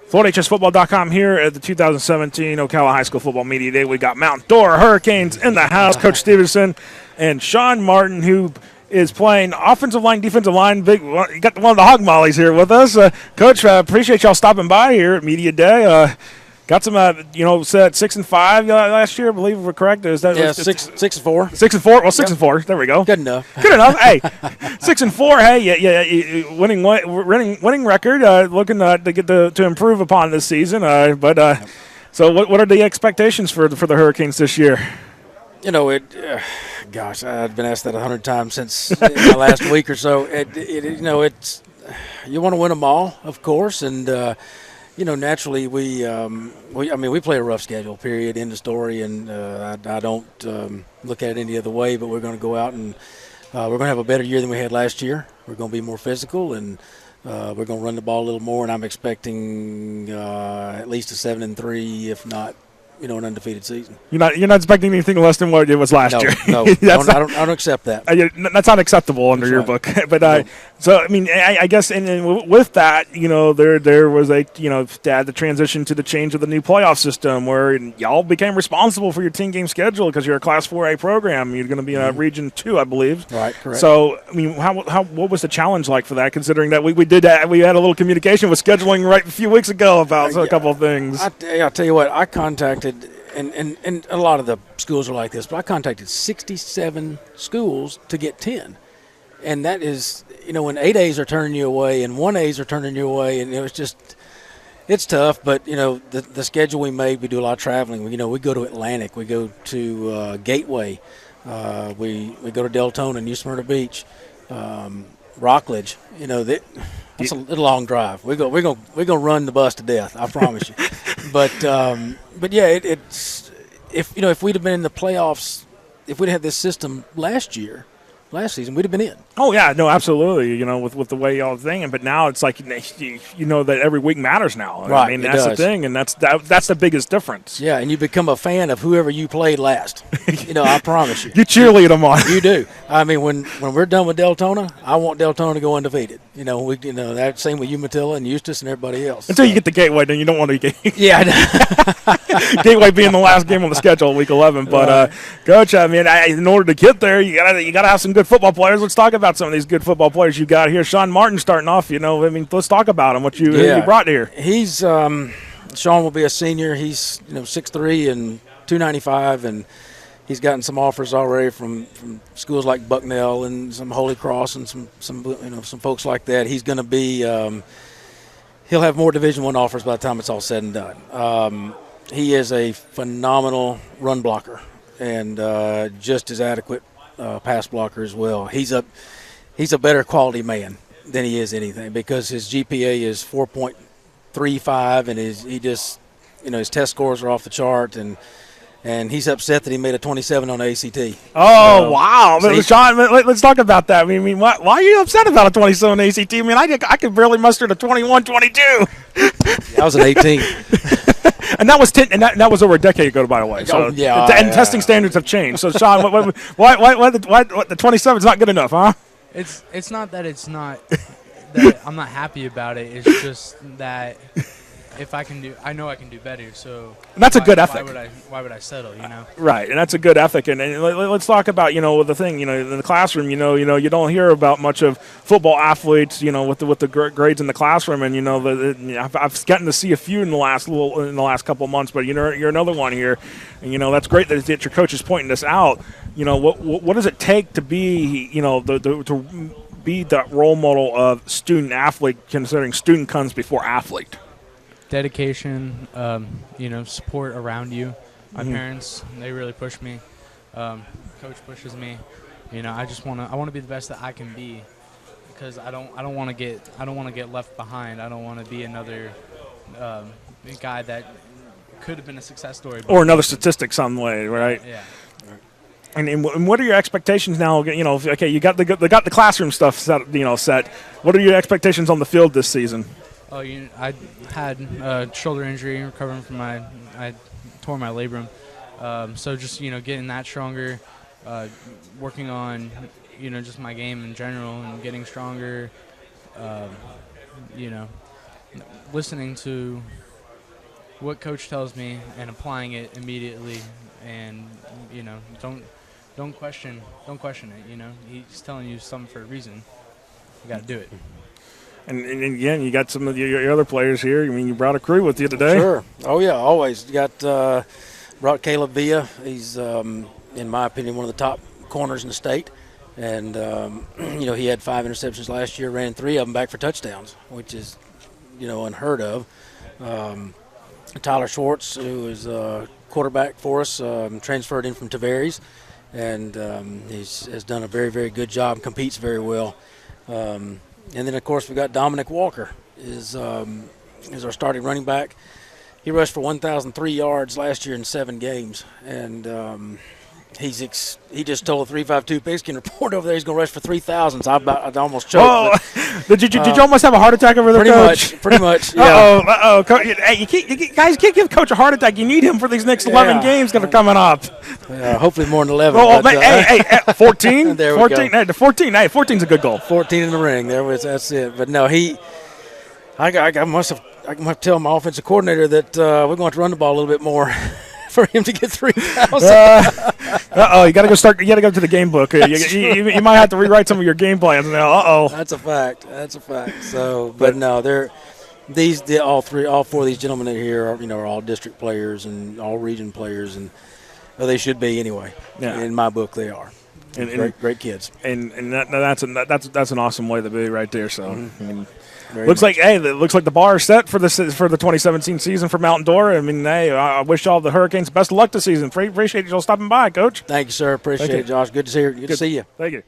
FloatHSFootball.com here at the 2017 Ocala High School Football Media Day. We got Mount Dora Hurricanes in the house. Coach Stevenson and Sean Martin, who is playing offensive line, defensive line. You got one of the hog mollies here with us. Coach, appreciate y'all stopping by here at Media Day. Got some, set 6-5 last year, I believe we're correct. Is that 6-4. 6-4. Well, 6-4. There we go. Good enough. Good enough. Hey, 6-4. Hey, winning record. Looking to get to improve upon this season. So what are the expectations for the Hurricanes this year? Gosh, I've been asked that 100 times since the last week or so. It's you want to win them all, of course, and. Naturally, we play a rough schedule, period, end of story, and I don't look at it any other way, but we're going to go out and we're going to have a better year than we had last year. We're going to be more physical, and we're going to run the ball a little more, and I'm expecting at least a 7-3, if not, an undefeated season. You're not expecting anything less than what it was last year. No, I don't accept that. That's not acceptable under your book. But no. So I guess and with that, there was the transition to the change of the new playoff system where y'all became responsible for your 10-game schedule because you're a Class 4A program. You're going to be in Region 2, I believe. Right, correct. So what was the challenge like for that? Considering that we had a little communication with scheduling right a few weeks ago about a couple of things. I'll tell you what, I contacted. And a lot of the schools are like this, but I contacted 67 schools to get 10. And that is, when 8As are turning you away and 1As are turning you away, and it's tough, but, the schedule we made, we do a lot of traveling. We go to Atlantic, we go to Gateway, we go to Deltona, New Smyrna Beach, Rockledge, it's a long drive. We're gonna run the bus to death, I promise you. But yeah, it's if we'd have been in the playoffs, if we'd had this system last season, we'd have been in. Oh yeah, no, absolutely. With the way y'all are thinking, but now it's like that every week matters now. Right, that's the thing, and that's the biggest difference. Yeah, and you become a fan of whoever you played last. I promise you. You cheerlead them on. You do. When we're done with Deltona, I want Deltona to go undefeated. That same with Umatilla and Eustis and everybody else. Until you get the Gateway, then you don't want to get. Yeah. Gateway being the last game on the schedule, week 11. But Coach, in order to get there, you gotta have some good football players. Let's talk about some of these good football players you got here. Sean Martin starting off. Let's talk about him. Who you brought here? He's Sean will be a senior. He's 6'3" and 295, and he's gotten some offers already from schools like Bucknell and some Holy Cross and some folks like that. He's going to be he'll have more Division I offers by the time it's all said and done. He is a phenomenal run blocker and just as adequate pass blocker as well. He's a better quality man than he is anything because his GPA is 4.35 and his test scores are off the chart and he's upset that he made a 27 on ACT. Oh, wow. Sean, let's talk about that. Why are you upset about a 27 on ACT? I could barely muster a 21, 22. That was an 18. And that was 10, and that was over a decade ago, by the way. So, testing standards have changed. So, Sean, why the 27 is not good enough, huh? It's not that it's not that I'm not happy about it. It's just that if I know I can do better. So and that's a good ethic. Why would I settle? Right, and that's a good ethic. And let's talk about the thing. In the classroom, you don't hear about much of football athletes. With the grades in the classroom, and I've gotten to see a few in the last couple of months. But you're another one here, and that's great that your coach is pointing this out. What does it take to be to be that role model of student athlete, considering student comes before athlete? Dedication, support around you. My parents, they really push me. Coach pushes me. I want to be the best that I can be because I don't want to get left behind. I don't want to be another guy that could have been a success story or another statistic some way, right? Yeah. And what are your expectations now? Okay, you got the classroom stuff set. What are your expectations on the field this season? Oh, I had a shoulder injury recovering from I tore my labrum. So just, getting that stronger, working on, just my game in general and getting stronger, listening to what coach tells me and applying it immediately, and don't question it. He's telling you something for a reason. You got to do it. And again, you got some of your other players here. I mean, you brought a crew with you today. Sure. Oh yeah, always. You got brought Caleb Villa. He's in my opinion one of the top corners in the state, and he had 5 interceptions last year, ran 3 of them back for touchdowns, which is unheard of. Tyler Schwartz, who is a quarterback for us, transferred in from Tavares, and has done a very, very good job, competes very well. And then, of course, we got Dominic Walker is our starting running back. He rushed for 1,003 yards last year in 7 games, and he just told a 352 Pigskin report over there he's going to rush for 3,000. So I almost choked. Oh, did you almost have a heart attack over there, Coach? Pretty much. Yeah. Uh-oh. Hey, you guys can't give Coach a heart attack. You need him for these next 11 games that are coming up. Hopefully more than 11. Oh, hey, 14? There we 14, go. Hey, 14's a good goal. 14 in the ring. That's it. But no, I must have tell my offensive coordinator that we're going to have to run the ball a little bit more for him to get 3,000. You got to go start. You got to go to the game book. You might have to rewrite some of your game plans now. That's a fact. So, but no, all 4 of these gentlemen that are here are all district players and all region players, and they should be anyway. Yeah. In my book, they are. And great kids. And that's an awesome way to be right there. So. Mm-hmm. I mean, looks like the bar is set for the 2017 season for Mountain Dora. I mean, I wish all the Hurricanes best of luck this season. Appreciate you all stopping by, Coach. Thank you, sir. Appreciate it, Josh. Good to see you. Good to see you. Thank you.